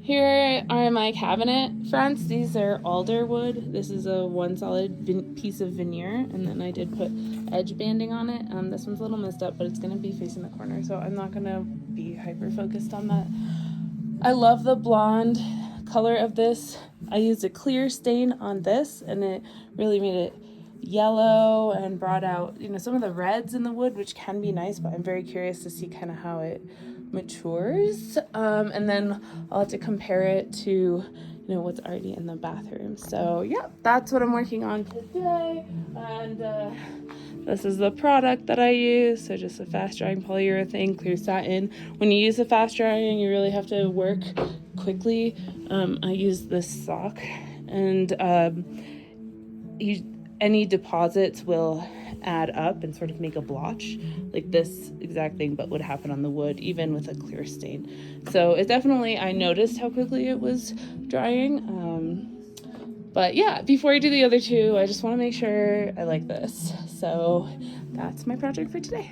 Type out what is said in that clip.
Here are my cabinet fronts. These are Alder wood. This is a one solid piece of veneer, and then I did put edge banding on it. This one's a little messed up, but it's gonna be facing the corner, so I'm not gonna be hyper focused on that. I love the blonde color of this. I used a clear stain on this, and it really made it yellow and brought out, you know, some of the reds in the wood, which can be nice, but I'm very curious to see kind of how it matures. And then I'll have to compare it to, you know, what's already in the bathroom. So yeah, that's what I'm working on today. And this is the product that I use. So just a fast drying polyurethane clear satin. When you use a fast drying, you really have to work quickly. I use this sock, and any deposits will add up and sort of make a blotch, like this exact thing, but would happen on the wood even with a clear stain. So it definitely, I noticed how quickly it was drying. But yeah, before I do the other two, I just want to make sure I like this. So that's my project for today.